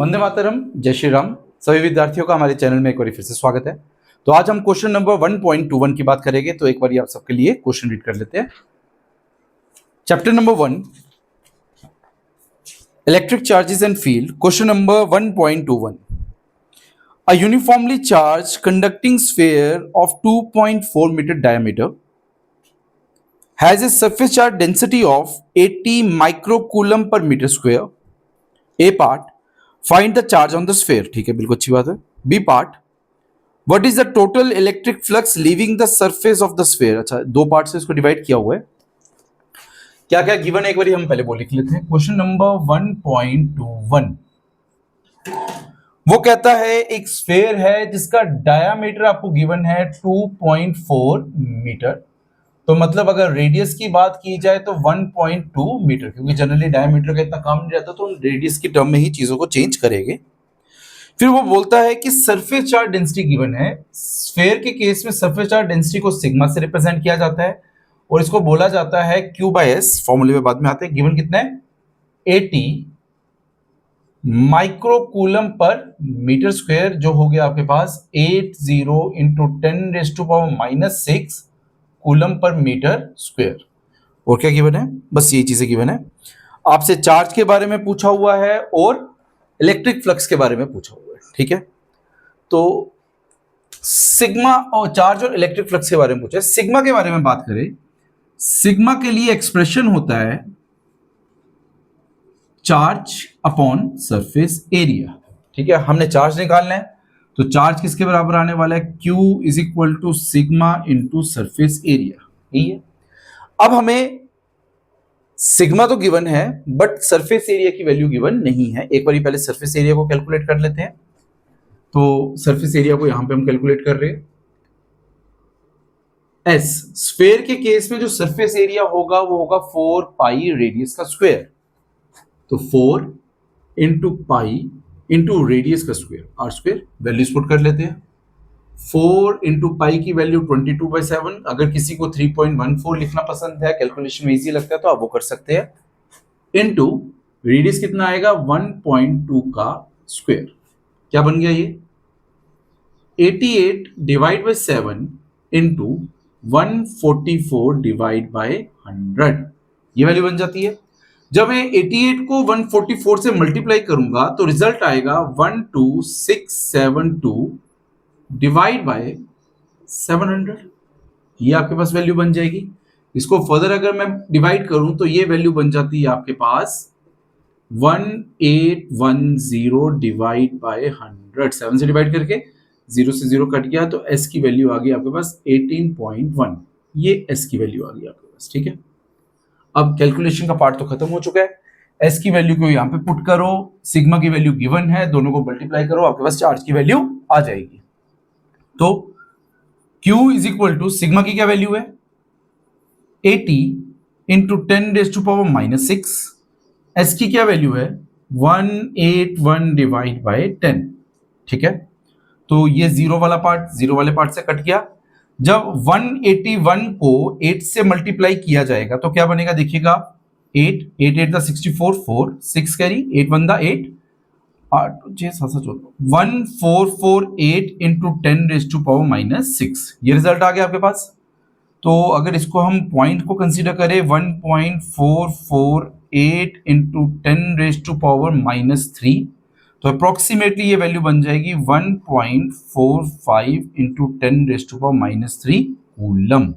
वंदे मातरम, जय श्री राम। सभी विद्यार्थियों का हमारे चैनल में एक बार फिर से स्वागत है। तो आज हम क्वेश्चन नंबर 1.21 की बात करेंगे। तो एक बार आप सबके लिए क्वेश्चन रीड कर लेते हैं। Chapter number 1, electric charges and field. Question number 1.21, a uniformly charged conducting sphere of 2.4 meter diameter has a surface charge density of 80 microcoulomb per meter square. A part, find the charge on the sphere। ठीक है, बिल्कुल अच्छी बात है। B part, what is the total electric flux leaving the surface of the sphere। अच्छा, दो part से इसको डिवाइड किया हुआ है। क्या क्या गिवन है एक बार हम पहले वो लिख लेते हैं। क्वेश्चन नंबर 1.21, वो कहता है एक स्फेयर है जिसका डायामीटर आपको गिवन है 2.4 मीटर। तो मतलब अगर रेडियस की बात की जाए तो 1.2 मीटर, क्योंकि जनरली डायमीटर का इतना काम नहीं रहता तो रेडियस की टर्म में ही चीजों को चेंज करेंगे। फिर वो बोलता है कि सरफेस चार्ज डेंसिटी गिवन है। स्फेयर के केस में सरफेस चार्ज डेंसिटी को सिग्मा से रिप्रेजेंट किया जाता है और इसको बोला जाता है Q बाय एस। फॉर्मूले में बाद में आते हैं। गिवन कितना है? 80 माइक्रोकूलम पर मीटर स्क्वायर, जो हो गया आपके पास 80 into 10⁻⁻6 coulomb per metre square. और क्या गिवन है? बस ये चीजें गिवन है। आपसे चार्ज के बारे में पूछा हुआ है और इलेक्ट्रिक फ्लक्स के बारे में पूछा हुआ है। ठीक है, तो सिग्मा और चार्ज और इलेक्ट्रिक फ्लक्स के बारे में पूछा है। सिग्मा के बारे में बात करें, सिग्मा के लिए एक्सप्रेशन होता है चार्ज अपॉन सरफेस एरिया। ठीक है, हमने चार्ज निकालना है तो चार्ज किसके बराबर आने वाला है? Q is equal to sigma into surface area. यही है। अब हमें सिग्मा तो गिवन है बट सरफेस एरिया की वैल्यू गिवन नहीं है। एक बार पहले सरफेस एरिया को कैलकुलेट कर लेते हैं। तो सरफेस एरिया को यहां पे हम कैलकुलेट कर रहे हैं। एस, स्फेयर के केस में जो सरफेस एरिया होगा वो होगा 4 पाई रेडियस का स्क्वायर। तो 4 इंटू पाई इंटू रेडियस का square, R square. Values put कर लेते हैं। 4 इंटू पाई की वैल्यू 22/7। अगर किसी को 3.14 लिखना पसंद है, कैलकुलेशन में इजी लगता है, तो आप वो कर सकते हैं। इंटू रेडियस कितना आएगा? 1.2 का स्क्वायर। क्या बन गया ये? 88 divide by 7 into 144 divide by 100, ये वैल्यू बन जाती है। जब मैं 88 को 144 से मल्टीप्लाई करूंगा तो रिजल्ट आएगा 12672 डिवाइड बाय 700। ये आपके पास वैल्यू बन जाएगी। इसको फर्दर अगर मैं डिवाइड करूं तो ये वैल्यू बन जाती है आपके पास 1810 डिवाइड बाय 100। 7 से डिवाइड करके 0 से 0 कट गया तो S की वैल्यू आ गई आपके पास 18.1। ये S की वैल्यू आ गई आपके पास। ठीक है, अब कैलकुलेशन का पार्ट तो खत्म हो चुका है। S की वैल्यू को यहां पे पुट करो, सिग्मा की वैल्यू गिवन है, दोनों को मल्टीप्लाई करो, आपके पास चार्ज की वैल्यू आ जाएगी। तो Q is equal to sigma की क्या वैल्यू है? 80 इंटू 10⁻⁻6। S की क्या वैल्यू है? 181 डिवाइड बाय 10। ठीक है, तो ये जीरो वाला पार्ट जीरो वाले पार्ट से कट गया। जब 181 को 8 से मल्टीप्लाई किया जाएगा तो क्या बनेगा? देखिएगा, 8 8 8 64, 4 6 कैरी, 8 1 8 8 6 7 1448 इंटू 10⁻⁻6। ये रिजल्ट आ गया आपके पास। तो अगर इसको हम पॉइंट को कंसीडर करें, 1.448 इंटू 10⁻⁻3, तो अप्रोक्सीमेटली ये वैल्यू बन जाएगी 1.45 इंटू 10⁻⁻3 कूलम।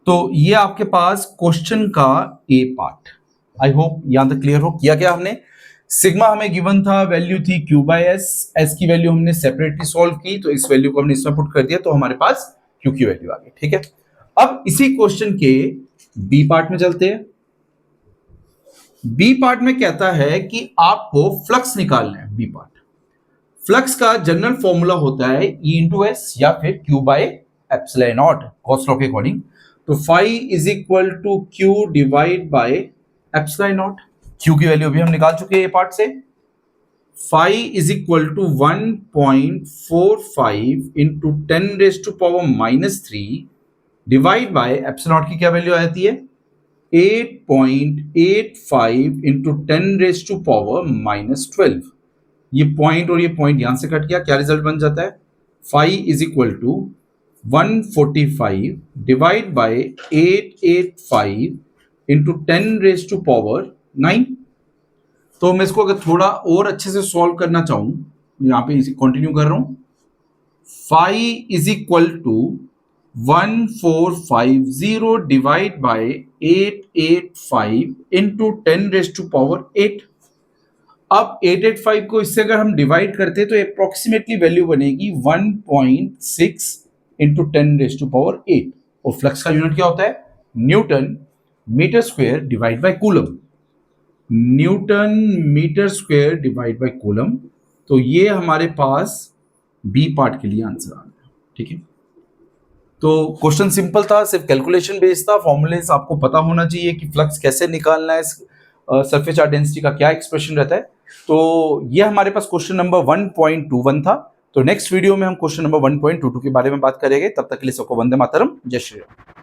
तो ये आपके पास क्वेश्चन का ए पार्ट। आई होप यहां तक क्लियर हो। किया क्या हमने? सिग्मा हमें गिवन था, वैल्यू थी Q बाय एस। एस की वैल्यू हमने सेपरेटली सॉल्व की तो इस वैल्यू को हमने इसमें पुट कर दिया तो हमारे पास Q की वैल्यू आ गई। ठीक है, अब इसी क्वेश्चन के बी पार्ट में चलते हैं। बी पार्ट में कहता है कि आपको फ्लक्स निकालना है। बी पार्ट, फ्लक्स का जनरल फॉर्मूला होता है E इंटू एस या फिर Q by epsilon naught, Gauss law के अकॉर्डिंग। तो phi is equal to Q divide by epsilon naught. Q की वैल्यू भी हम निकाल चुके हैं ये पार्ट से। Phi is equal to 1.45 into 10⁻⁻3 divide by epsilon naught की क्या वैल्यू आती है? 8.85 इंटू 10⁻⁻12। ये पॉइंट और ये पॉइंट यहां से कट गया, क्या रिजल्ट बन जाता है, phi is equal to 145 divide by 885 into 10⁻⁹। तो मैं इसको अगर थोड़ा और अच्छे से सॉल्व करना चाहूं, यहां पे इसे कंटिन्यू कर रहा हूं, 5 is equal to 1450 divide by 885 into 10⁻⁸। अब 885 को इससे अगर हम डिवाइड करते हैं तो अप्रोक्सीमेटली वैल्यू बनेगी 1.6 इंटू 10⁻⁸। और फ्लक्स का यूनिट क्या होता है, newton metre square divide by coulomb. Newton metre square divide by coulomb. तो ये हमारे पास बी पार्ट के लिए आंसर आ गया। ठीक है, तो क्वेश्चन सिंपल था, सिर्फ कैलकुलेशन बेस्ड था। फॉर्मूलेस आपको पता होना चाहिए कि फ्लक्स कैसे निकालना है, सरफेस चार्ज डेंसिटी का क्या एक्सप्रेशन रहता है। तो ये हमारे पास क्वेश्चन नंबर 1.21 था। तो नेक्स्ट वीडियो में हम क्वेश्चन नंबर 1.22 के बारे में बात करेंगे। तब तक के लिए सबको वंदे मातरम, जय श्री राम।